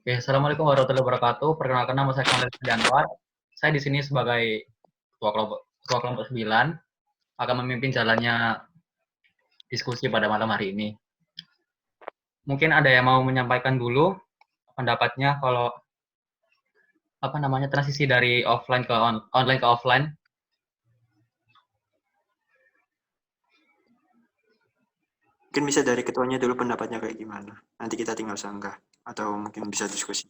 Oke, Assalamualaikum warahmatullahi wabarakatuh. Perkenalkan nama saya Kamal Anwar. Saya di sini sebagai ketua kelompok 9 akan memimpin jalannya diskusi pada malam hari ini. Mungkin ada yang mau menyampaikan dulu pendapatnya kalau transisi dari offline ke online ke offline. Mungkin bisa dari ketuanya dulu pendapatnya kayak gimana. Nanti kita tinggal sanggah atau mungkin bisa diskusi.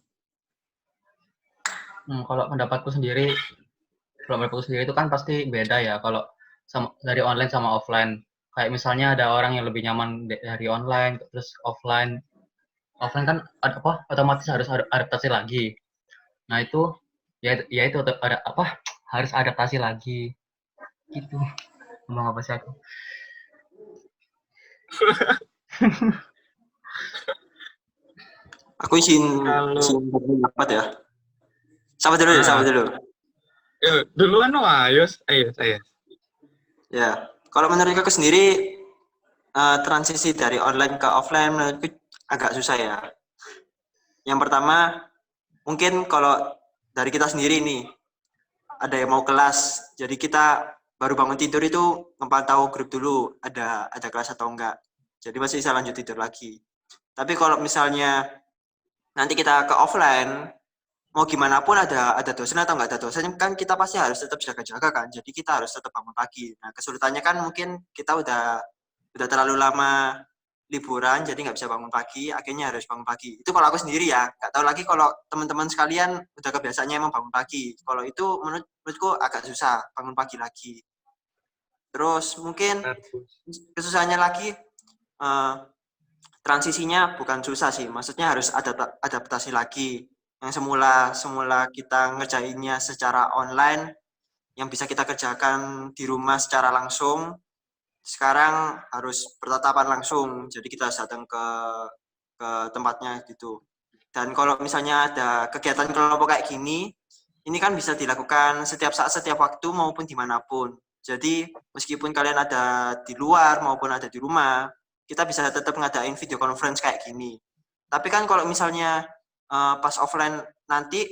Kalau pendapatku sendiri itu kan pasti beda ya kalau dari online sama offline. Kayak misalnya ada orang yang lebih nyaman dari online terus offline. Offline kan otomatis harus adaptasi lagi. Nah itu ya itu ada harus adaptasi lagi gitu. Ngomong apa sih aku? Aku izin pendapat ya. Sama dulu. Duluan ayo saya. Ya, kalau menurut aku sendiri transisi dari online ke offline menurutku agak susah ya. Yang pertama, mungkin kalau dari kita sendiri nih, ada yang mau kelas, jadi kita baru bangun tidur itu ngepantau grup dulu, ada kelas atau enggak. Jadi masih bisa lanjut tidur lagi. Tapi kalau misalnya nanti kita ke offline, mau gimana pun ada dosen atau nggak ada dosen, kan kita pasti harus tetap jaga-jaga kan. Jadi kita harus tetap bangun pagi. Nah, kesulitannya kan mungkin kita udah terlalu lama liburan, jadi nggak bisa bangun pagi, akhirnya harus bangun pagi. Itu kalau aku sendiri ya. Nggak tahu lagi kalau teman-teman sekalian udah kebiasaannya emang bangun pagi. Kalau itu menurutku agak susah bangun pagi lagi. Terus mungkin kesusahannya lagi, transisinya bukan susah sih, maksudnya harus adaptasi lagi. Yang semula kita ngerjainnya secara online, yang bisa kita kerjakan di rumah secara langsung, sekarang harus bertatapan langsung. Jadi kita harus datang ke tempatnya gitu. Dan kalau misalnya ada kegiatan kelompok kayak gini, ini kan bisa dilakukan setiap saat, setiap waktu maupun dimanapun. Jadi meskipun kalian ada di luar maupun ada di rumah, kita bisa tetap ngadain video conference kayak gini. Tapi kan kalau misalnya pas offline nanti,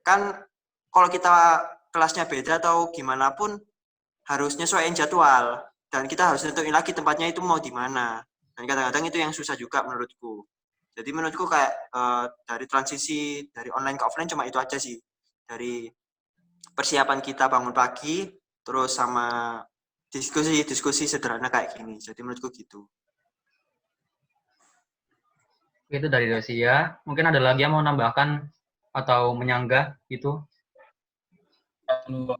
kan kalau kita kelasnya beda atau gimana pun harus nyesuaiin jadwal. Dan kita harus nentuin lagi tempatnya itu mau di mana. Dan kadang-kadang itu yang susah juga menurutku. Jadi menurutku kayak dari transisi dari online ke offline cuma itu aja sih. Dari persiapan kita bangun pagi, terus sama diskusi sederhana kayak gini. Jadi menurutku gitu. Itu dari Rosia. Mungkin ada lagi yang mau nambahkan atau menyanggah gitu? Kalau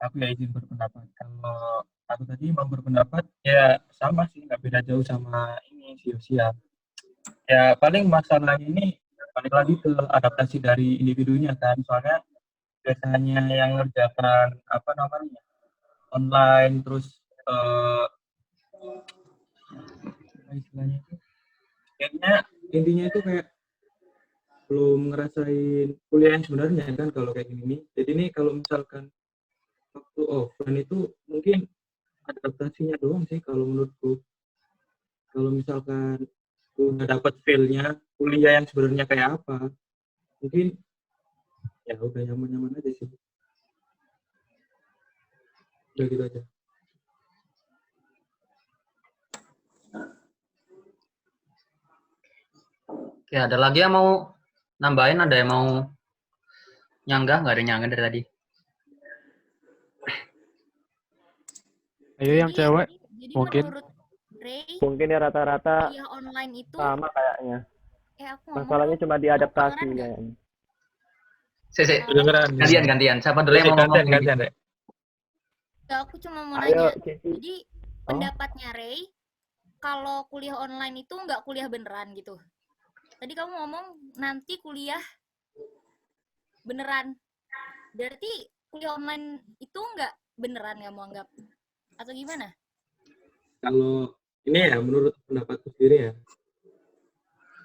aku ya izin berpendapat. Kalau aku tadi mau berpendapat ya sama sih, nggak beda jauh sama ini si Yosia. Ya paling masalah ini balik lagi ke adaptasi dari individunya kan. Soalnya biasanya yang ngerjakan online terus istilahnya itu kayaknya intinya itu kayak belum ngerasain kuliah yang sebenarnya kan kalau kayak gini nih. Jadi ini kalau misalkan waktu offline itu mungkin adaptasinya doang sih kalau menurutku. Kalau misalkan udah dapat feel-nya kuliah yang sebenarnya kayak apa, mungkin ya udah nyaman-nyaman aja sih. Udah gitu aja. Oke, ada lagi yang mau nambahin, ada yang mau nyanggah? Nggak ada yang nyanggah dari tadi. Ayo yang cewek. Jadi mungkin menurut Ray, mungkin ya rata-rata kuliah online itu sama kayaknya. aku Masalahnya cuma di adaptasi kayaknya. Gantian. Siapa dulu yang mau ngomong? Gantian, Dek. Aku cuma mau nanya. Cici. Jadi pendapatnya Ray, kalau kuliah online itu nggak kuliah beneran gitu. Tadi kamu ngomong nanti kuliah beneran. Berarti kuliah online itu nggak beneran kamu anggap? Atau gimana? Kalau ini ya menurut pendapatku sendiri ya,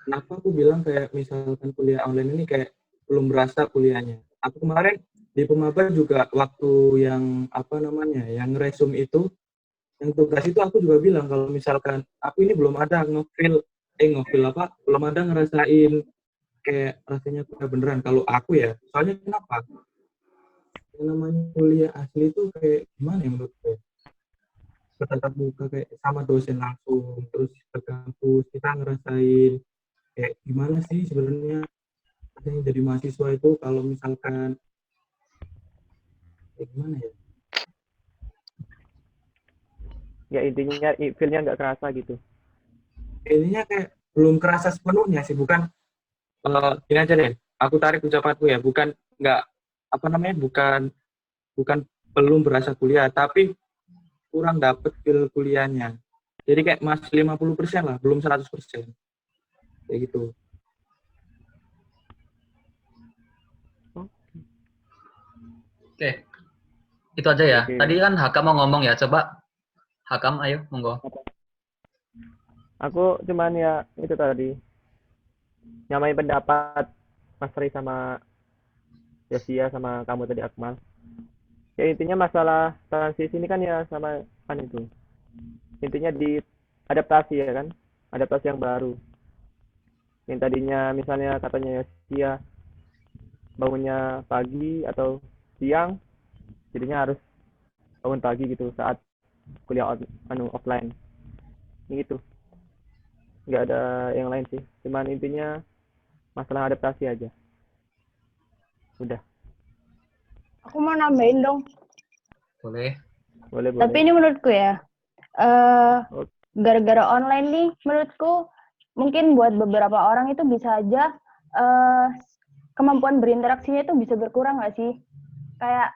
kenapa aku bilang kayak misalkan kuliah online ini kayak belum berasa kuliahnya. Aku kemarin di Pemaba juga waktu yang yang ngeresum itu, yang tugas itu aku juga bilang kalau misalkan aku ini belum ada belum ada ngerasain kayak rasanya kuliah beneran. Kalau aku ya, soalnya kenapa? Yang namanya kuliah asli itu kayak gimana ya menurutku? Bertatap muka kayak sama dosen langsung, terus ke kampus kita ngerasain kayak gimana sih sebenarnya rasanya jadi mahasiswa itu kalau misalkan kayak gimana ya? Ya intinya feel-nya nggak kerasa gitu. Kayaknya kayak belum kerasa sepenuhnya sih, bukan gini aja deh. Aku tarik ucapanku ya, bukan nggak apa namanya, bukan bukan belum berasa kuliah, tapi kurang dapet feel kuliahnya. Jadi kayak masih 50% lah, belum 100%. Kayak gitu. Oke, itu aja ya. Oke. Tadi kan Hakam mau ngomong ya, coba Hakam ayo monggo. Aku cuman ya itu tadi nyamain pendapat Mas Ri sama Yosia sama kamu tadi Akmal. Ya intinya masalah transisi ini kan ya sama kan itu. Intinya di adaptasi ya kan, adaptasi yang baru. Yang tadinya misalnya katanya Yosia bangunnya pagi atau siang, jadinya harus bangun pagi gitu saat kuliah offline. Ini gitu. Nggak ada yang lain sih. Cuman intinya masalah adaptasi aja. Udah. Aku mau nambahin dong. Boleh. Boleh, Tapi boleh. ini menurutku ya, gara-gara online nih, menurutku mungkin buat beberapa orang itu bisa aja kemampuan berinteraksinya itu bisa berkurang nggak sih? Kayak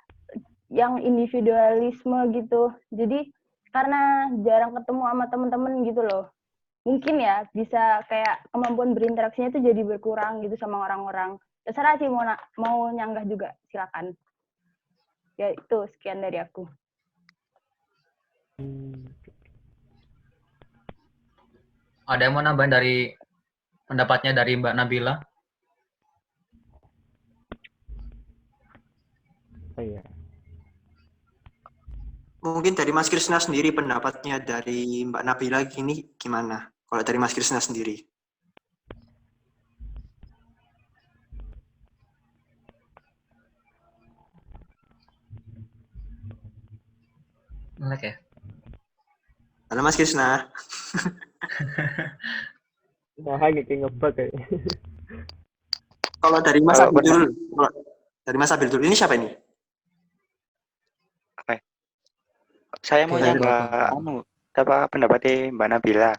yang individualisme gitu. Jadi karena jarang ketemu sama temen-temen gitu loh. Mungkin ya bisa kayak kemampuan berinteraksinya itu jadi berkurang gitu sama orang-orang. Terserah sih mau nyanggah juga, silakan. Ya itu sekian dari aku. Ada yang mau nambahin dari pendapatnya dari Mbak Nabila? Oh iya. Mungkin dari Mas Krisna sendiri pendapatnya dari Mbak Nabila gini gimana? Kalau dari Mas Krisna sendiri. Melek ya? Halo Mas Krisna. Nah, kayak ngebug kayak. Kalau dari Mas Kalau Abil dulu. Dari Mas Abil dulu, ini siapa ini? saya mau Kayak nyanggah pendapatnya Mbak Nabila.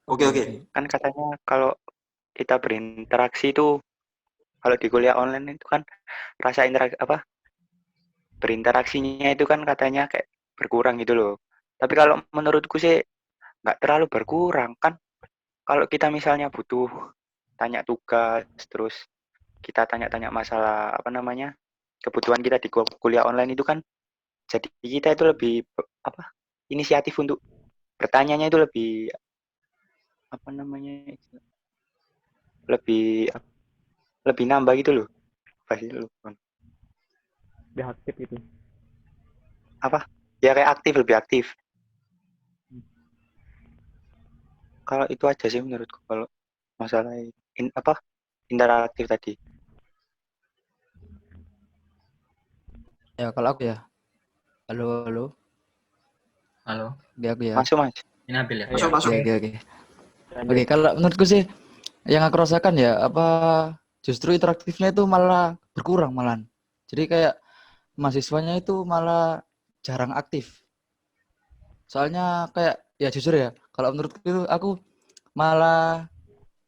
Oke. Kan katanya kalau kita berinteraksi itu kalau di kuliah online itu kan rasa berinteraksinya itu kan katanya kayak berkurang gitu loh. Tapi kalau menurutku sih nggak terlalu berkurang kan. Kalau kita misalnya butuh tanya tugas, terus kita tanya-tanya masalah kebutuhan kita di kuliah online itu kan jadi kita itu lebih inisiatif untuk bertanyanya itu lebih lebih lebih nambah gitu loh. Pasti lupa. Udah aktif gitu. Ya kayak lebih aktif. Kalau itu aja sih menurutku kalau masalah interaktif tadi. Ya kalau aku ya. Halo. Halo, Aku ya. Masuk Mas. ini Nabil ya? Masuk. Oke. Oke, kalau menurutku sih yang aku rasakan ya justru interaktifnya itu malah berkurang malahan. Jadi kayak mahasiswanya itu malah jarang aktif. Soalnya kayak ya jujur ya, kalau menurutku itu aku malah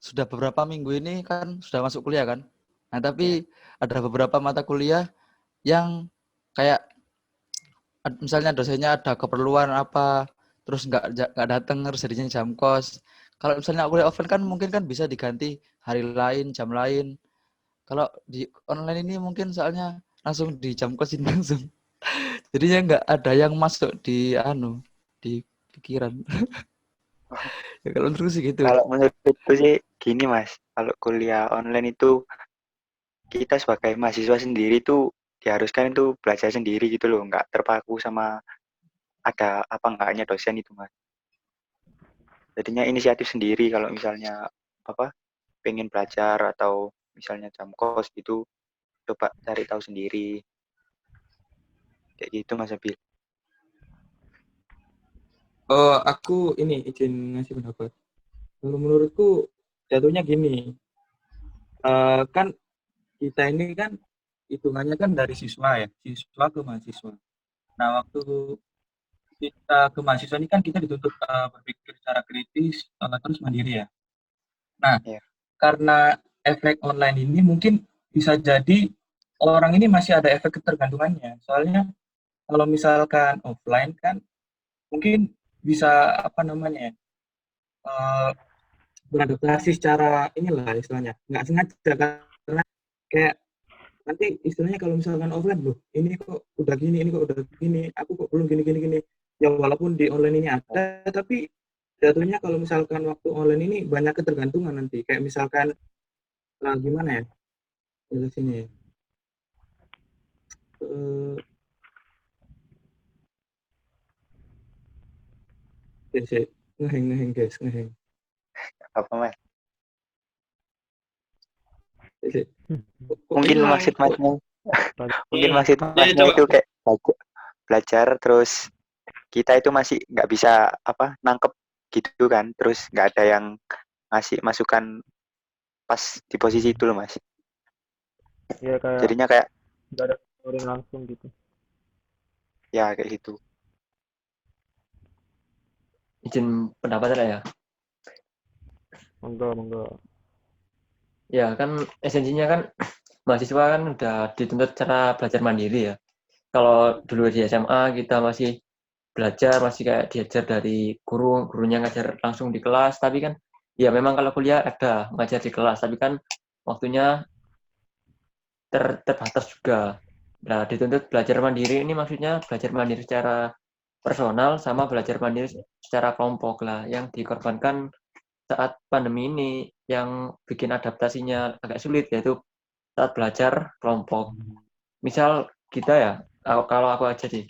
sudah beberapa minggu ini kan sudah masuk kuliah kan. Nah, tapi ada beberapa mata kuliah yang kayak misalnya dosennya ada keperluan apa terus nggak datang terus jadinya jam kos. Kalau misalnya kuliah offline kan mungkin kan bisa diganti hari lain, jam lain. Kalau di online ini mungkin soalnya langsung di jam kosin langsung. Jadinya nggak ada yang masuk di di pikiran. Ya, kalau menurutku sih gitu. Kalau menurutku sih gini Mas, kalau kuliah online itu kita sebagai mahasiswa sendiri tuh diharuskan itu belajar sendiri gitu loh, nggak terpaku sama ada apa enggaknya dosen itu Mas. Jadinya inisiatif sendiri kalau misalnya pengen belajar atau misalnya jam kos gitu, coba cari tahu sendiri. Kayak gitu Mas Abil. Aku ini izin ngasih pendapat. Kalau menurutku jatuhnya gini, kan kita ini kan hitungannya kan dari siswa ya, siswa ke mahasiswa. Nah, waktu kita ke mahasiswa ini kan kita dituntut berpikir secara kritis, terus mandiri ya. Nah, Iya. karena efek online ini mungkin bisa jadi orang ini masih ada efek ketergantungannya. Soalnya kalau misalkan offline kan mungkin bisa apa namanya ya, beradaptasi secara inilah istilahnya, nggak sengaja karena kayak nanti istilahnya kalau misalkan offline loh, ini kok udah gini, ini kok udah gini, aku kok belum gini gini gini. Ya walaupun di online ini ada, tapi jatuhnya kalau misalkan waktu online ini banyak ketergantungan nanti. Kayak misalkan gimana ya? Di sini ya. Ngeheng guys, ngeheng. Apa Mas? Kok Mungkin hilang? maksud Masnya, mungkin Iya. maksud Masnya coba. itu kayak belajar terus kita itu masih nggak bisa apa nangkep gitu kan, terus nggak ada yang ngasih masukan pas di posisi itu loh Mas. Iya kayak Jadinya kayak nggak ada tutoring langsung gitu. ya kayak gitu. Izin pendapat saya ya. Monggo. Ya kan esensinya kan mahasiswa kan udah dituntut cara belajar mandiri ya. Kalau dulu di SMA kita masih belajar, masih kayak diajar dari gurunya ngajar langsung di kelas, tapi kan ya memang kalau kuliah ada ngajar di kelas, tapi kan waktunya terbatas juga. Nah, dituntut belajar mandiri ini maksudnya belajar mandiri secara personal sama belajar mandiri secara kelompok lah, yang dikorbankan saat pandemi ini yang bikin adaptasinya agak sulit, yaitu saat belajar kelompok. Misal kita ya, kalau aku aja sih,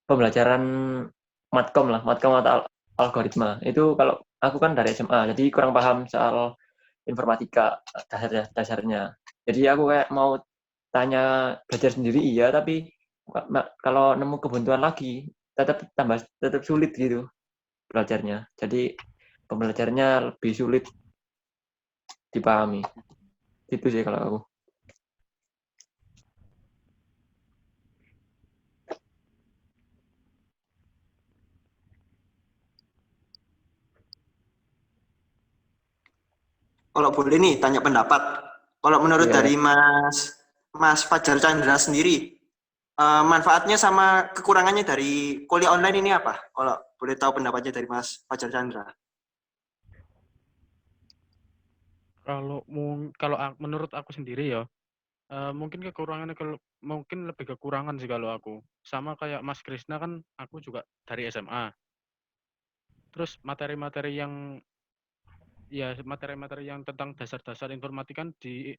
pembelajaran matkom atau algoritma. Itu kalau aku kan dari SMA, jadi kurang paham soal informatika dasarnya. Jadi aku kayak mau tanya belajar sendiri iya, tapi kalau nemu kebutuhan lagi tetap sulit gitu belajarnya. Jadi pembelajarannya lebih sulit dipahami. Itu sih kalau aku. Kalau boleh nih tanya pendapat. Kalau menurut Iya. dari Mas Fajar Chandra sendiri, manfaatnya sama kekurangannya dari kuliah online ini apa? Kalau boleh tahu pendapatnya dari Mas Fajar Chandra. Kalau menurut aku sendiri ya, mungkin kekurangannya mungkin lebih kekurangan sih kalau aku. Sama kayak Mas Krisna kan aku juga dari SMA. Terus materi-materi yang tentang dasar-dasar informatika kan di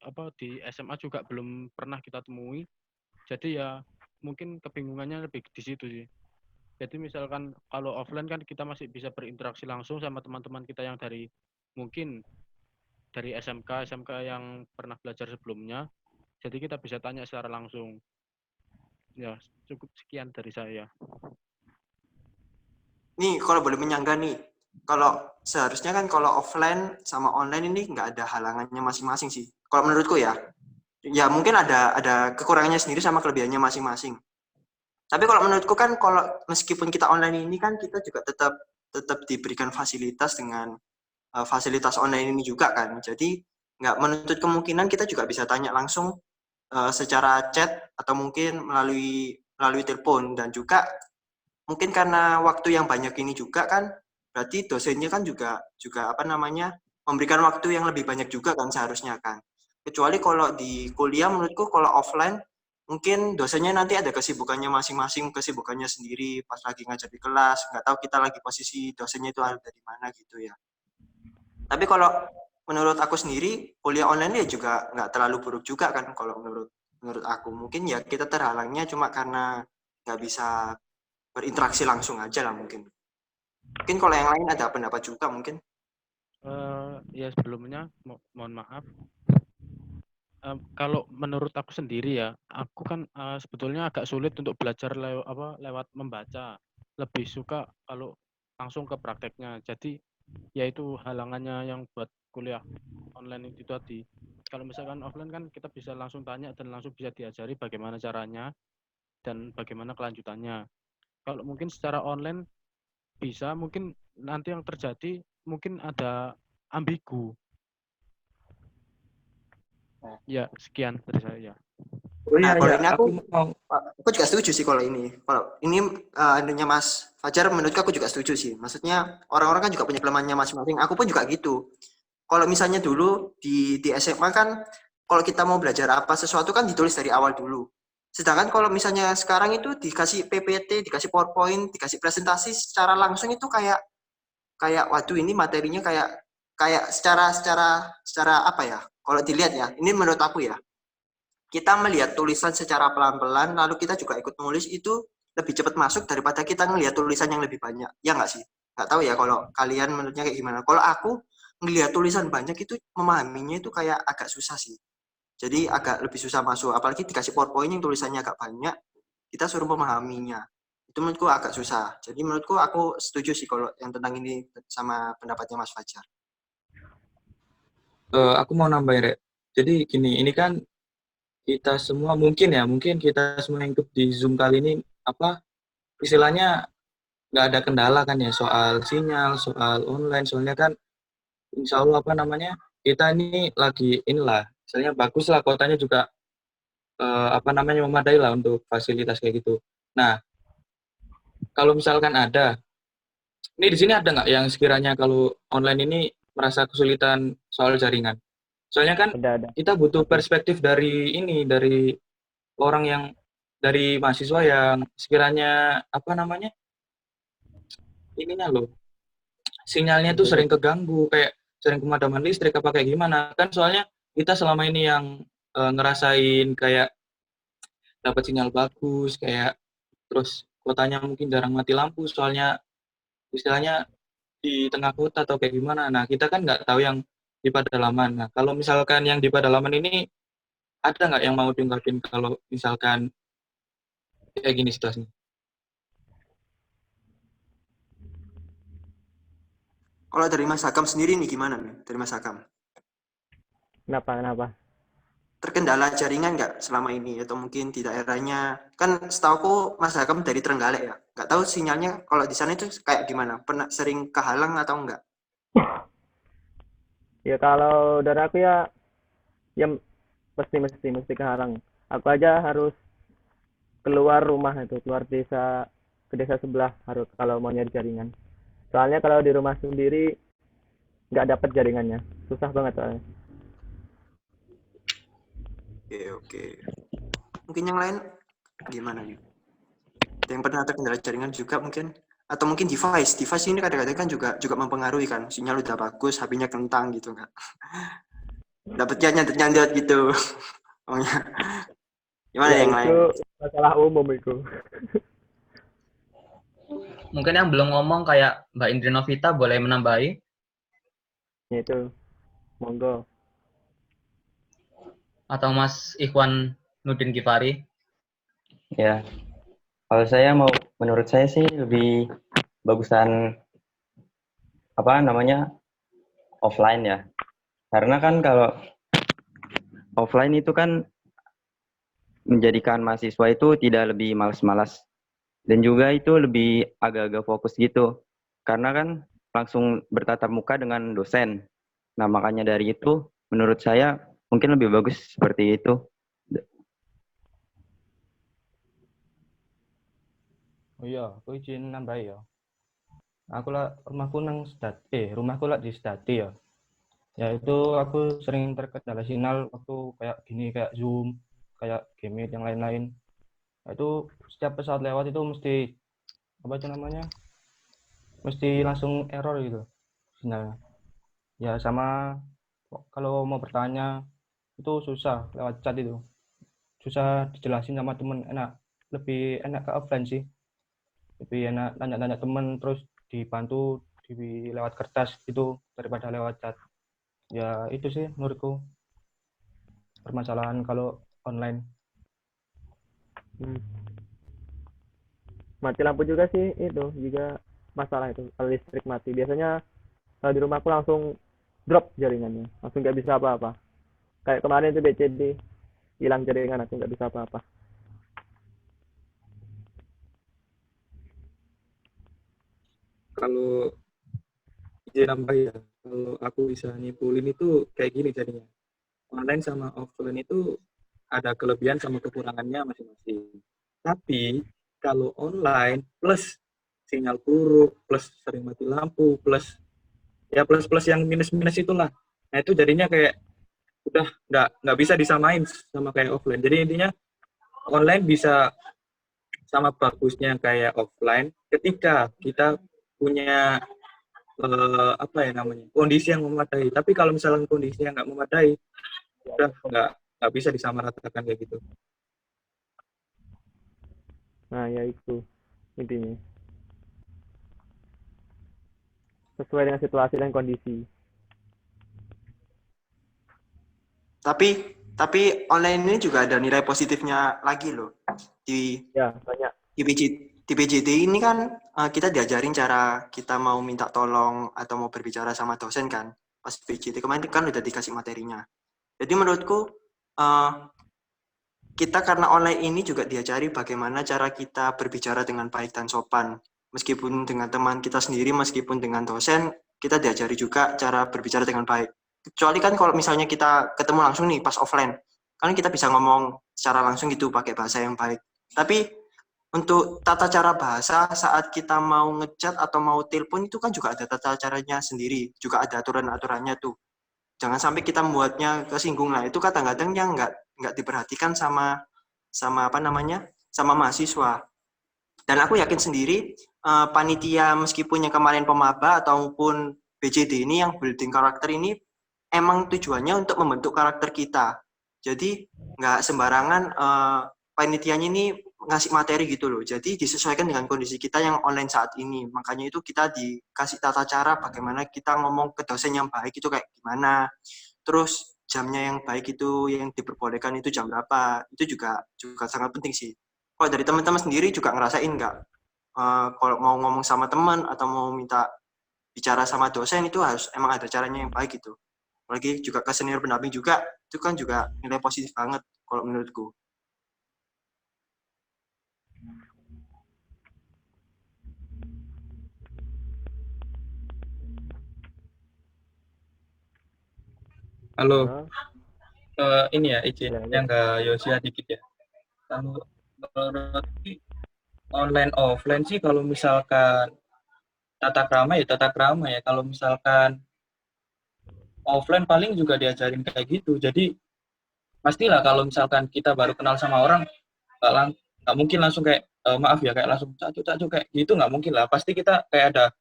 SMA juga belum pernah kita temui. Jadi ya mungkin kebingungannya lebih di situ sih. Jadi misalkan kalau offline kan kita masih bisa berinteraksi langsung sama teman-teman kita yang mungkin dari SMK yang pernah belajar sebelumnya. Jadi kita bisa tanya secara langsung. Ya, cukup sekian dari saya. Nih, kalau boleh menyanggah nih, kalau seharusnya kan kalau offline sama online ini nggak ada halangannya masing-masing sih. Kalau menurutku ya mungkin ada kekurangannya sendiri sama kelebihannya masing-masing. Tapi kalau menurutku kan kalau meskipun kita online ini kan kita juga tetap diberikan fasilitas dengan fasilitas online ini juga kan. Jadi nggak menuntut kemungkinan kita juga bisa tanya langsung secara chat atau mungkin melalui telepon, dan juga mungkin karena waktu yang banyak ini juga kan berarti dosennya kan juga apa namanya memberikan waktu yang lebih banyak juga kan seharusnya kan. Kecuali kalau di kuliah menurutku kalau offline mungkin dosennya nanti ada kesibukannya masing-masing, kesibukannya sendiri pas lagi ngajar di kelas, nggak tahu kita lagi posisi dosennya itu ada di mana gitu ya. Tapi kalau menurut aku sendiri kuliah online ya juga nggak terlalu buruk juga kan kalau menurut aku. Mungkin ya kita terhalangnya cuma karena nggak bisa berinteraksi langsung aja lah mungkin. Mungkin kalau yang lain ada pendapat juga mungkin. Ya sebelumnya mohon maaf. Kalau menurut aku sendiri ya, aku kan sebetulnya agak sulit untuk belajar lewat membaca. Lebih suka kalau langsung ke prakteknya. Jadi ya itu halangannya yang buat kuliah online itu tadi. Kalau misalkan offline kan kita bisa langsung tanya dan langsung bisa diajari bagaimana caranya dan bagaimana kelanjutannya. Kalau mungkin secara online bisa, mungkin nanti yang terjadi mungkin ada ambigu. Ya, sekian dari saya. Oh Nah, iya, kalau iya, ini aku mau. aku juga setuju sih kalau ini. Kalau ini adanya Mas Fajar, menurutku aku juga setuju sih. Maksudnya orang-orang kan juga punya kelemahannya masing-masing. Aku pun juga gitu. Kalau misalnya dulu di SMA kan, kalau kita mau belajar apa sesuatu kan ditulis dari awal dulu. Sedangkan kalau misalnya sekarang itu dikasih PPT, dikasih PowerPoint, dikasih presentasi secara langsung itu kayak kayak waduh ini materinya kayak kayak secara apa ya? Kalau dilihat ya, ini menurut aku ya, kita melihat tulisan secara pelan-pelan, lalu kita juga ikut nulis itu lebih cepat masuk daripada kita ngelihat tulisan yang lebih banyak. Ya nggak sih? Nggak tahu ya kalau kalian menurutnya kayak gimana. Kalau aku ngelihat tulisan banyak itu memahaminya itu kayak agak susah sih. Jadi agak lebih susah masuk. Apalagi dikasih PowerPoint yang tulisannya agak banyak, kita suruh memahaminya. Itu menurutku agak susah. Jadi menurutku aku setuju sih kalau yang tentang ini sama pendapatnya Mas Fajar. Aku mau nambahin, Rek. Jadi gini, ini kan kita semua mungkin kita semua yang ikut di Zoom kali ini apa istilahnya nggak ada kendala kan ya soal sinyal, soal online, soalnya kan insya Allah apa namanya kita ini lagi inilah, misalnya bagus lah kotanya juga apa namanya memadai lah untuk fasilitas kayak gitu. Nah, kalau misalkan ada, ini di sini ada nggak yang sekiranya kalau online ini merasa kesulitan soal jaringan? Soalnya kan Ada. kita butuh perspektif dari orang yang dari mahasiswa yang sekiranya apa namanya ininya loh sinyalnya tuh sering keganggu kayak sering pemadaman listrik apa kayak gimana kan soalnya kita selama ini yang ngerasain kayak dapat sinyal bagus kayak terus kotanya mungkin jarang mati lampu soalnya istilahnya di tengah kota atau kayak gimana. Nah kita kan nggak tahu yang di pedalaman. Nah kalau misalkan yang di pedalaman ini ada nggak yang mau diungkapin kalau misalkan kayak gini situasinya? Kalau dari Mas Hakam sendiri nih gimana nih? Dari Mas Hakam. Kenapa? Terkendala jaringan nggak selama ini atau mungkin di daerahnya kan setauku Mas Hakam dari Trenggalek ya nggak tahu sinyalnya kalau di sana itu kayak gimana pernah sering kehalang atau enggak? Ya kalau dari aku ya mesti kehalang. Aku aja harus keluar rumah itu, keluar desa ke desa sebelah harus kalau mau nyari jaringan. Soalnya kalau di rumah sendiri nggak dapat jaringannya, susah banget soalnya. Oke. Mungkin yang lain gimana nih? Ada yang pernah terkendala jaringan juga mungkin? Atau mungkin device ini kadang-kadang kan juga mempengaruhi kan. Sinyal udah bagus, HP-nya kentang gitu kan. Dapatnya nyandet gitu. Gimana Ya yang itu lain? masalah umum itu. Mungkin yang belum ngomong kayak Mbak Indri Novita boleh menambahi. Ya itu, monggo. Atau Mas Ikhwan Nudin Gifari. Ya, kalau saya menurut saya sih lebih bagusan apa namanya offline ya. Karena kan kalau offline itu kan menjadikan mahasiswa itu tidak lebih malas-malas dan juga itu lebih agak-agak fokus gitu. Karena kan langsung bertatap muka dengan dosen. Nah, makanya dari itu menurut saya mungkin lebih bagus seperti itu. Oh iya, aku izin nambah ya. Aku lah rumahku lah di Stati ya. Ya itu aku sering terkendala sinyal waktu kayak gini kayak Zoom, kayak Gmeet yang lain-lain. Nah, itu setiap pesawat lewat itu mesti apa itu namanya? Mesti langsung error gitu sinyalnya. Ya sama kalau mau bertanya itu susah lewat chat itu. Susah dijelasin sama temen lebih enak ke offline sih. Lebih enak tanya-tanya temen terus dibantu di lewat kertas gitu daripada lewat chat. Ya itu sih menurutku permasalahan kalau online. Mati lampu juga sih itu juga masalah itu. Kalau listrik mati biasanya di rumahku langsung drop jaringannya, langsung nggak bisa apa-apa. Kayak kemarin itu BCD hilang jaringan, aku nggak bisa apa-apa. Kalau izin nambah ya, kalau aku bisa nyimpulin itu kayak gini jadinya. Online sama offline itu ada kelebihan sama kekurangannya masing-masing. Tapi kalau online plus sinyal buruk, plus sering mati lampu, plus yang minus-minus itulah. Nah itu jadinya kayak udah nggak bisa disamain sama kayak offline. Jadi intinya online bisa sama bagusnya kayak offline ketika kita punya kondisi yang memadai. Tapi kalau misalnya kondisi yang nggak memadai, udah nggak bisa disamaratakan kayak gitu. Nah ya itu intinya, sesuai dengan situasi dan kondisi. Tapi online ini juga ada nilai positifnya lagi loh. Banyak. Di PJT ini kan kita diajarin cara kita mau minta tolong atau mau berbicara sama dosen kan. Pas PJT kemarin kan udah dikasih materinya. Jadi menurutku kita karena online ini juga diajari bagaimana cara kita berbicara dengan baik dan sopan. Meskipun dengan teman kita sendiri, meskipun dengan dosen, kita diajari juga cara berbicara dengan baik. Kecuali kan kalau misalnya kita ketemu langsung nih pas offline, kan kita bisa ngomong secara langsung gitu pakai bahasa yang baik. Tapi untuk tata cara bahasa saat kita mau ngechat atau mau telepon itu kan juga ada tata caranya sendiri, juga ada aturan-aturannya tuh. Jangan sampai kita membuatnya kesinggung. Nah, itu kadang-kadang yang nggak diperhatikan sama mahasiswa. Dan aku yakin sendiri panitia meskipun yang kemarin pemaba ataupun BJD ini yang building karakter ini emang tujuannya untuk membentuk karakter kita. Jadi nggak sembarangan panitianya ini ngasih materi gitu loh. Jadi disesuaikan dengan kondisi kita yang online saat ini. Makanya itu kita dikasih tata cara bagaimana kita ngomong ke dosen yang baik itu kayak gimana. Terus jamnya yang baik itu yang diperbolehkan itu jam berapa. Itu juga sangat penting sih. Kalau dari teman-teman sendiri juga ngerasain nggak? Kalau mau ngomong sama teman atau mau minta bicara sama dosen itu harus emang ada caranya yang baik gitu. Apalagi juga ke senior pendamping juga, itu kan juga nilai positif banget kalau menurutku. Halo, ini ya izin yang ke Yosia dikit ya. Kalau menurut online offline sih kalau misalkan tata krama ya. Kalau misalkan offline paling juga diajarin kayak gitu. Jadi pastilah kalau misalkan kita baru kenal sama orang nggak mungkin langsung kayak maaf ya kayak langsung cacu kayak gitu, nggak mungkin lah. Pasti kita kayak ada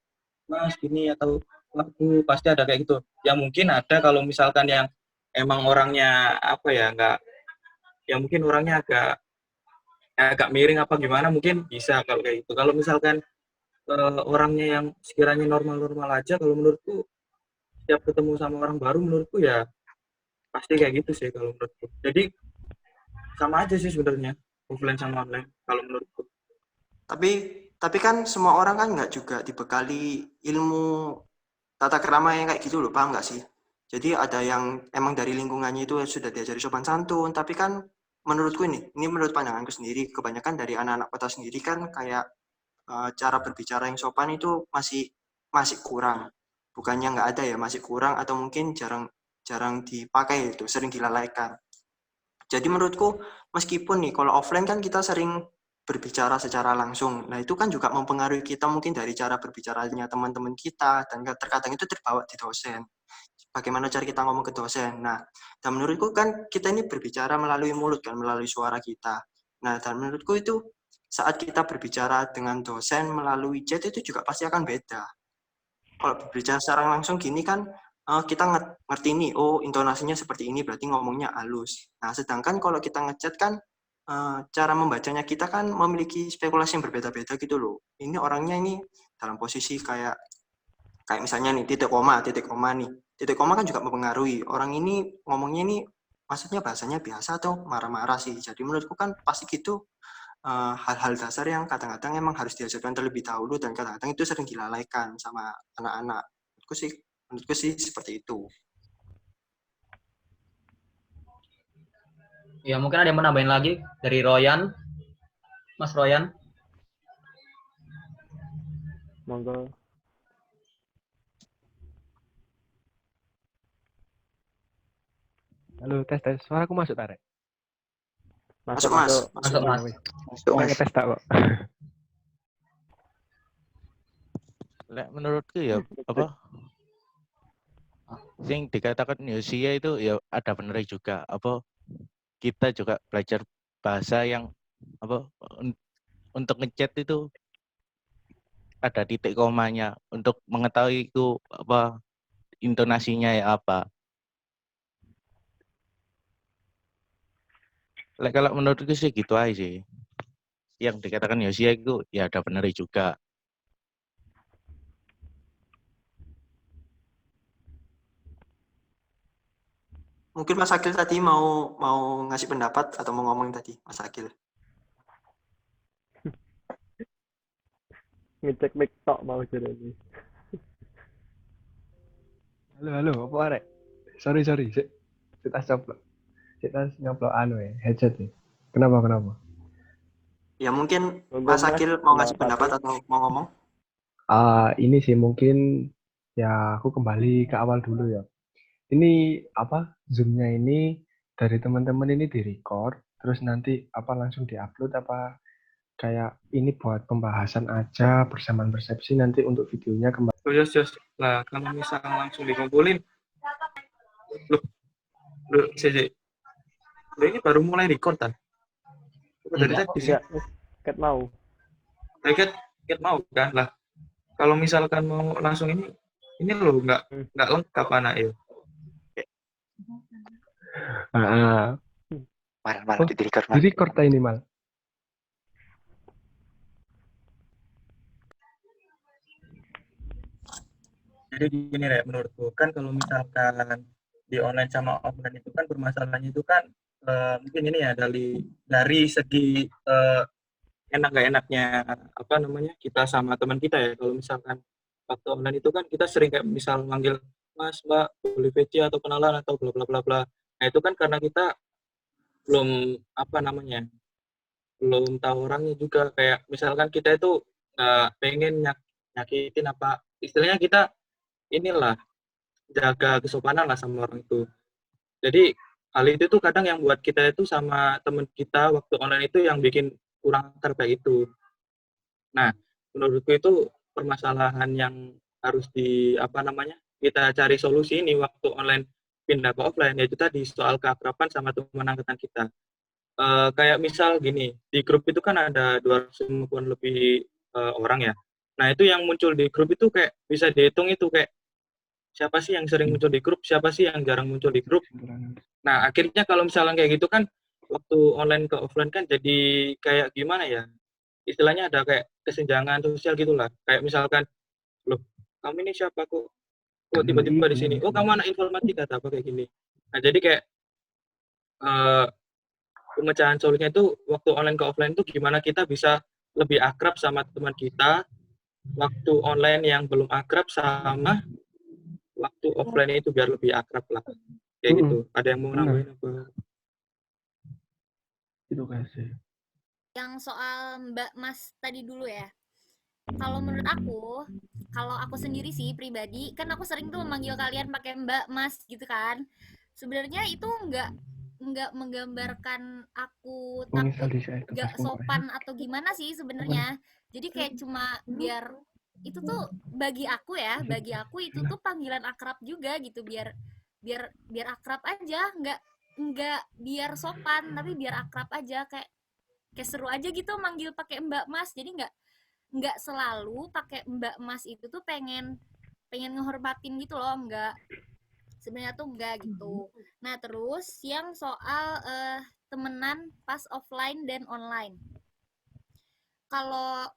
mas gini atau aku pasti ada kayak gitu. Yang mungkin ada kalau misalkan yang emang orangnya yang mungkin orangnya agak miring apa gimana mungkin bisa kalau kayak gitu. Kalau misalkan orangnya yang sekiranya normal-normal aja, kalau menurutku setiap ketemu sama orang baru menurutku ya pasti kayak gitu sih kalau menurutku. Jadi sama aja sih sebenarnya offline sama online kalau menurutku. Tapi kan semua orang kan nggak juga dibekali ilmu tata krama yang kayak gitu loh, paham nggak sih? Jadi ada yang emang dari lingkungannya itu sudah diajari sopan santun, tapi kan menurutku ini menurut pandanganku sendiri, kebanyakan dari anak-anak kota sendiri kan kayak cara berbicara yang sopan itu masih kurang. Bukannya nggak ada ya, masih kurang atau mungkin jarang dipakai itu, sering dilalaikan. Jadi menurutku meskipun nih kalau offline kan kita sering berbicara secara langsung. Nah, itu kan juga mempengaruhi kita mungkin dari cara berbicaranya teman-teman kita dan terkadang itu terbawa di dosen. Bagaimana cara kita ngomong ke dosen. Nah, dan menurutku kan kita ini berbicara melalui mulut kan, melalui suara kita. Nah, dan menurutku itu saat kita berbicara dengan dosen melalui chat itu juga pasti akan beda. Kalau berbicara secara langsung gini kan kita ngerti nih, oh intonasinya seperti ini berarti ngomongnya halus. Nah, sedangkan kalau kita ngechat kan cara membacanya kita kan memiliki spekulasi yang berbeda-beda gitu loh. Ini orangnya ini dalam posisi kayak Kayak misalnya nih titik koma nih. Titik koma kan juga mempengaruhi. Orang ini ngomongnya ini maksudnya bahasanya biasa atau marah-marah sih. Jadi menurutku kan pasti gitu hal-hal dasar yang kadang-kadang emang harus diajarkan terlebih dahulu dan kadang-kadang itu sering dilalaikan sama anak-anak. Menurutku sih seperti itu. Ya mungkin ada yang mau nambahin lagi dari Royan, Mas Royan. Monggo. Halo, tes. Suaraku masuk, Tarek? Masuk, Mas. Masuk, Mas. Masuk, Saya Mas. ngetes tak kok. Lek menurutku ya apa? Yang dikatakan Yosia itu ya ada benar juga. Apa kita juga belajar bahasa yang apa untuk ngechat itu ada titik komanya untuk mengetahui itu apa intonasinya ya apa. Lek kalau menurutku sih gitu aja sih. Yang dikatakan Yosia itu ya ada benar juga. Mungkin Mas Akil tadi mau ngasih pendapat atau mau ngomong tadi, Mas Akil. Ngecek mic tok mau jadi ini. Halo, apa arek? Sorry. Kita nyoplok headset nih. Kenapa? Ya mungkin Monggo, Mas Mas, Akil mau ngasih pendapat. pendapat atau mau ngomong? Ini sih mungkin ya aku kembali ke awal dulu ya. Ini apa Zoom-nya ini dari teman-teman ini direcord terus nanti apa langsung diupload apa kayak ini buat pembahasan aja persamaan persepsi nanti untuk videonya kembali. Oh, yes. Lah, kalau misal langsung dikumpulin, loh, CJ. Loh, ini baru mulai record kan? Dari tadi sih. Ket mau. Ket mau kan lah. Kalau misalkan mau langsung ini loh nggak lengkap anak ya. Mal di record, Mal. Di record ini Mal. Jadi gini Rek, menurutku kan kalau misalkan di online sama offline itu kan permasalahannya itu kan mungkin ini ya dari segi enak gak enaknya apa namanya kita sama teman kita ya. Kalau misalkan waktu online itu kan kita sering kayak misal manggil Mas, Mbak, boleh VC atau kenalan atau bla bla bla bla. Nah itu kan karena kita belum apa namanya belum tahu orangnya juga, kayak misalkan kita itu nggak pengen nyakitin apa istilahnya, kita inilah jaga kesopanan lah sama orang itu. Jadi hal itu tuh kadang yang buat kita itu sama temen kita waktu online itu yang bikin kurang akrab kayak itu. Nah, menurutku itu permasalahan yang harus kita cari solusi ini waktu online pindah ke offline, yaitu tadi soal keakraban sama teman angkatan kita. Kayak misal gini, di grup itu kan ada 250 lebih orang ya. Nah, itu yang muncul di grup itu kayak bisa dihitung itu kayak siapa sih yang sering muncul di grup, siapa sih yang jarang muncul di grup. Nah, akhirnya kalau misalnya kayak gitu kan, waktu online ke offline kan jadi kayak gimana ya, istilahnya ada kayak kesenjangan sosial gitulah. Kayak misalkan, loh, kamu ini siapa kok tiba-tiba di sini? Oh, kamu anak informatika atau apa kayak gini. Nah, jadi kayak pemecahan solusinya itu waktu online ke offline itu gimana kita bisa lebih akrab sama teman kita waktu online yang belum akrab sama waktu offline itu biar lebih akrab lah. Kayak gitu. Ada yang mau nambahin apa? Itu kasih. Yang soal Mbak Mas tadi dulu ya. Kalau menurut aku, kalau aku sendiri sih pribadi, kan aku sering tuh memanggil kalian pakai Mbak Mas gitu kan. Sebenarnya itu nggak menggambarkan aku takut nggak sopan atau gimana sih sebenarnya. Jadi kayak cuma biar itu tuh bagi aku itu tuh panggilan akrab juga gitu, biar akrab aja, nggak biar sopan tapi biar akrab aja, kayak seru aja gitu manggil pakai Mbak Mas. Jadi nggak selalu pakai Mbak Mas itu tuh pengen ngehormatin gitu loh, nggak, sebenarnya tuh enggak gitu. Nah, terus yang soal temenan pas offline dan online. Kalau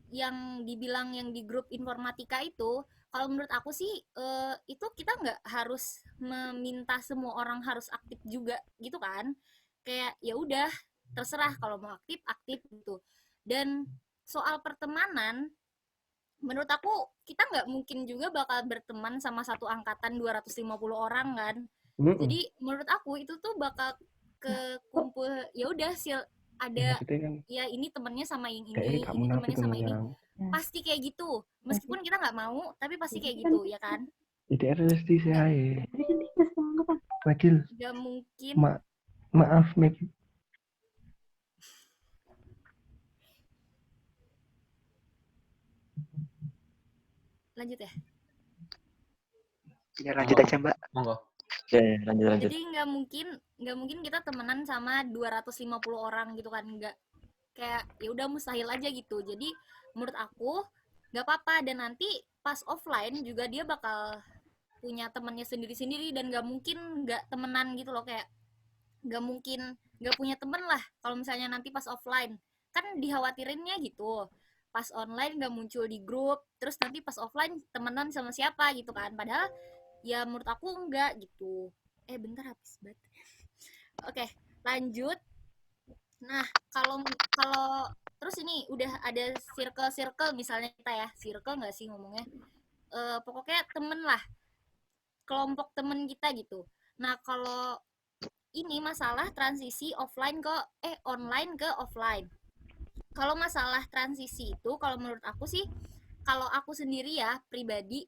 yang dibilang yang di grup informatika itu, kalau menurut aku sih itu kita nggak harus meminta semua orang harus aktif juga gitu kan. Kayak ya udah terserah kalau mau aktif aktif gitu. Dan soal pertemanan, menurut aku kita nggak mungkin juga bakal berteman sama satu angkatan 250 orang kan. Jadi menurut aku itu tuh bakal ke kumpul ya udah ada Maksudnya kan ya ini temennya sama yang kayaknya ini gak temennya munafik sama nih ini, yang pasti kayak gitu. Meskipun kita nggak mau, tapi pasti kayak gitu ya kan. IDR Lesti saya. Wakil, Nggak mungkin. maaf Meg. Lanjut ya. Ya lanjut aja Mbak. Monggo. Oke, lanjut. Jadi nggak mungkin kita temenan sama 250 orang gitu kan, nggak, kayak ya udah mustahil aja gitu. Jadi menurut aku nggak apa-apa, dan nanti pas offline juga dia bakal punya temennya sendiri-sendiri, dan nggak mungkin nggak temenan gitu loh. Kayak nggak mungkin nggak punya temen lah kalau misalnya nanti pas offline, kan dikhawatirinnya gitu. Pas online nggak muncul di grup, terus nanti pas offline temenan sama siapa gitu kan. Padahal ya menurut aku enggak gitu. Bentar habis banget. Oke, lanjut. Nah, kalau terus ini udah ada circle misalnya kita ya, circle nggak sih ngomongnya? Pokoknya temen lah, kelompok temen kita gitu. Nah, kalau ini masalah transisi online ke offline. Kalau masalah transisi itu, kalau menurut aku sih, kalau aku sendiri ya pribadi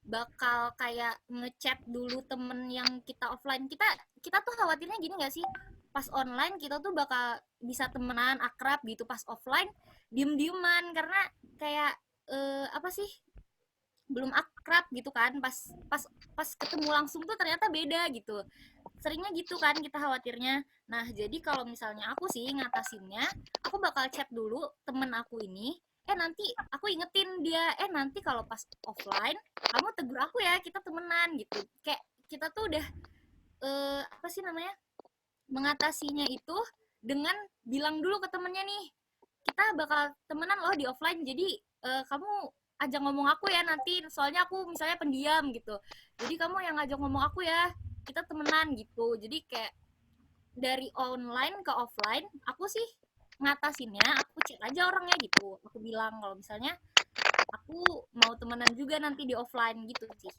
bakal kayak ngechat dulu temen yang kita offline. Kita tuh khawatirnya gini nggak sih, pas online kita tuh bakal bisa temenan akrab gitu, pas offline diem-dieman karena kayak apa sih, belum akrab gitu kan. Pas ketemu langsung tuh ternyata beda gitu, seringnya gitu kan kita khawatirnya. Nah, jadi kalau misalnya aku sih ngatasinnya, aku bakal chat dulu temen aku ini, nanti aku ingetin dia, nanti kalau pas offline kamu tegur aku ya, kita temenan gitu. Kayak kita tuh udah apa sih namanya, mengatasinya itu dengan bilang dulu ke temennya nih, kita bakal temenan loh di offline, jadi kamu ajak ngomong aku ya nanti, soalnya aku misalnya pendiam gitu, jadi kamu yang ngajak ngomong aku ya, kita temenan gitu. Jadi kayak dari online ke offline, aku sih ngatasinnya aku chat aja orangnya gitu, aku bilang kalau misalnya aku mau temenan juga nanti di offline gitu sih.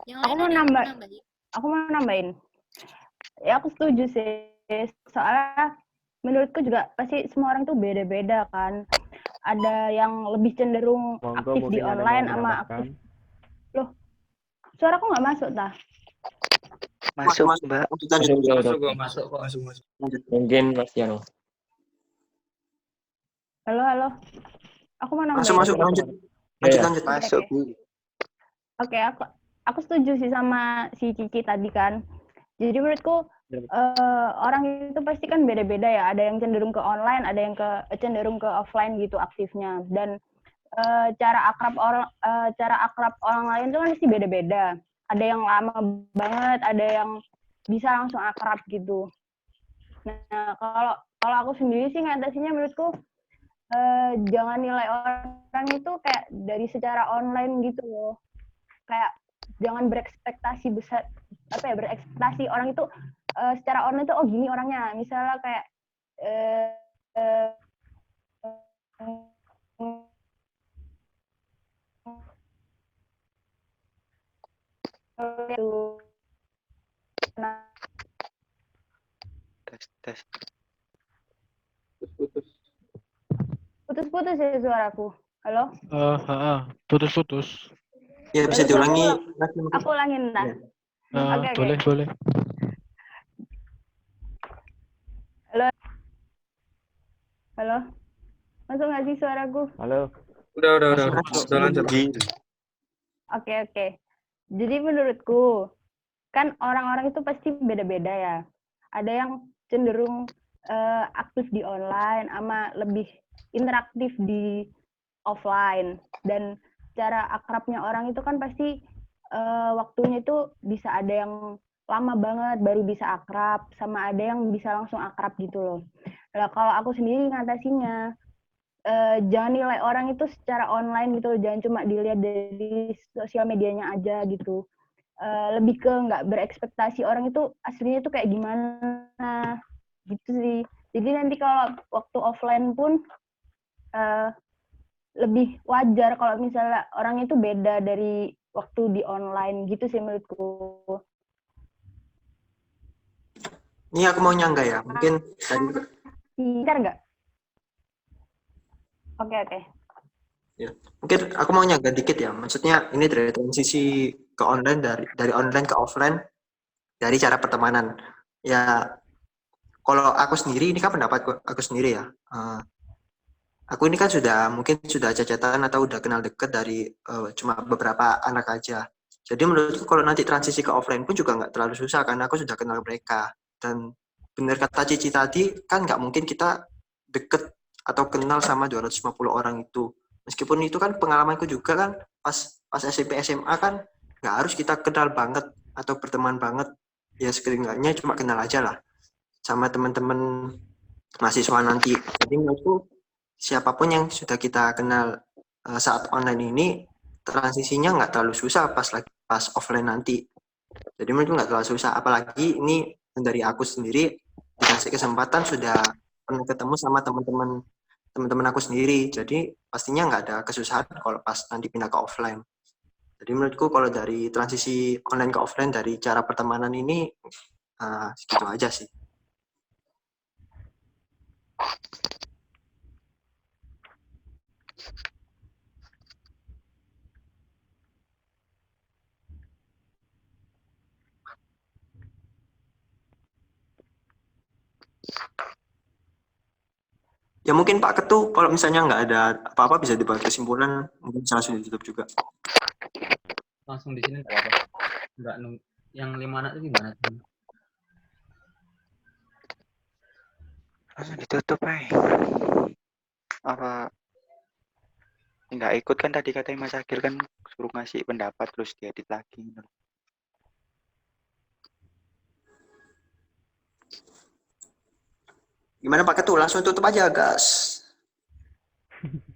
Yang Aku lain mau ada yang nambah, nambahin? aku mau nambahin. Ya aku setuju sih. Soalnya menurutku juga pasti semua orang tuh beda-beda kan. Ada yang lebih cenderung Monggo aktif di mungkin ada yang online mau sama menambahkan. aktif. Loh, suaraku nggak masuk tah? Masuk Mbak. Masuk kok. Mungkin Mas Yano. Halo. Aku mau nambahin. Masuk lanjut. Lanjut. Masuk Bu. Oke, aku setuju sih sama si Cici tadi kan. Jadi menurutku orang itu pasti kan beda-beda ya. Ada yang cenderung ke online, ada yang cenderung ke offline gitu aktifnya. Dan cara akrab orang lain itu kan pasti beda-beda. Ada yang lama banget, ada yang bisa langsung akrab gitu. Nah, kalau aku sendiri sih ngatasinnya menurutku jangan nilai orang itu kayak dari secara online gitu loh. Kayak jangan berekspektasi besar, berekspektasi orang itu secara online itu oh gini orangnya. Misalnya kayak Tes. Putus-putus ya suaraku. Halo? Putus-putus. Ya bisa diulangi. Aku ulangin dah. Oke. Boleh. Halo? Masuk nggak sih suaraku? Halo. Udah lanjut. Oke. Jadi menurutku, kan orang-orang itu pasti beda-beda ya. Ada yang cenderung aktif di online, sama lebih interaktif di offline. Dan cara akrabnya orang itu kan pasti waktunya itu bisa ada yang lama banget baru bisa akrab, sama ada yang bisa langsung akrab gitu loh. Nah, kalau aku sendiri ngatasinya, jangan nilai orang itu secara online gitu loh, jangan cuma dilihat dari sosial medianya aja gitu. Lebih ke nggak berekspektasi orang itu aslinya itu kayak gimana gitu sih. Jadi nanti kalau waktu offline pun lebih wajar kalau misalnya orang itu beda dari waktu di online gitu sih menurutku. Ini aku mau nyangga ya, mungkin tadi Bentar nggak? Oke. ya, mungkin aku mau nyangga dikit ya. Maksudnya ini dari transisi ke online, dari online ke offline, dari cara pertemanan. Ya, kalau aku sendiri, ini kan pendapat aku sendiri ya. Aku ini kan mungkin sudah cacatan atau udah kenal deket dari cuma beberapa anak aja. Jadi menurutku kalau nanti transisi ke offline pun juga nggak terlalu susah karena aku sudah kenal mereka. Dan benar kata Cici tadi, kan nggak mungkin kita deket atau kenal sama 250 orang itu. Meskipun itu kan pengalamanku juga kan pas SMP SMA kan nggak harus kita kenal banget atau berteman banget. Ya setidaknya cuma kenal aja lah sama teman-teman mahasiswa nanti. Jadi menurutku siapapun yang sudah kita kenal saat online ini, transisinya nggak terlalu susah pas offline nanti. Jadi menurutku nggak terlalu susah. Apalagi ini dari aku sendiri dikasih kesempatan sudah pernah ketemu sama teman-teman aku sendiri. Jadi pastinya nggak ada kesusahan kalau pas nanti pindah ke offline. Jadi menurutku kalau dari transisi online ke offline dari cara pertemanan ini segitu aja sih. Ya mungkin Pak Ketu, kalau misalnya nggak ada apa-apa bisa dibuat kesimpulan, mungkin bisa langsung ditutup juga. Langsung di sini nggak apa-apa. Nggak yang 5 anak itu gimana? Langsung ditutup, apa nggak ikut kan tadi katanya Mas Agil kan suruh ngasih pendapat terus diedit lagi. Gimana Pak Ketu? Langsung tutup aja, gas.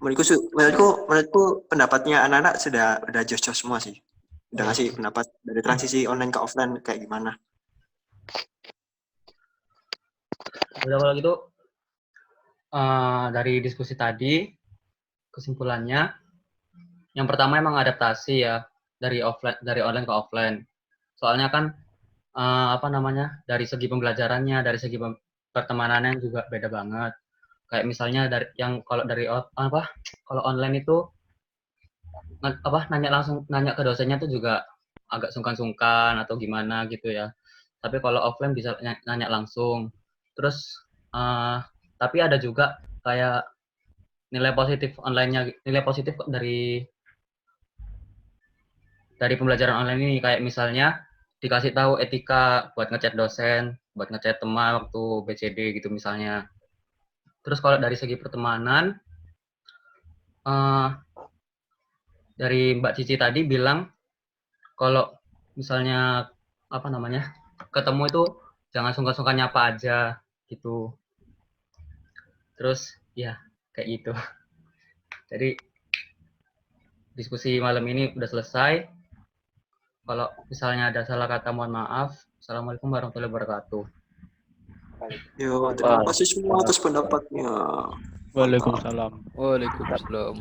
Menurutku pendapatnya anak-anak udah jos-jos semua sih. Udah ngasih pendapat dari transisi online ke offline kayak gimana. Udah kalau gitu dari diskusi tadi kesimpulannya yang pertama emang adaptasi ya dari online ke offline. Soalnya kan dari segi pembelajarannya, dari segi pertemanannya juga beda banget. Kayak misalnya kalau online itu nanya ke dosennya tuh juga agak sungkan-sungkan atau gimana gitu ya. Tapi kalau offline bisa nanya langsung. Terus tapi ada juga kayak nilai positif dari pembelajaran online ini, kayak misalnya dikasih tahu etika buat ngechat dosen, buat ngechat teman waktu BCD gitu misalnya. Terus kalau dari segi pertemanan, dari Mbak Cici tadi bilang kalau misalnya ketemu itu jangan sungkan-sungkan nyapa aja gitu. Terus ya kayak gitu. Jadi diskusi malam ini udah selesai. Kalau misalnya ada salah kata mohon maaf. Assalamualaikum warahmatullahi wabarakatuh. Yo, terima kasih semua atas pendapatnya. Waalaikumsalam. Waalaikumsalam.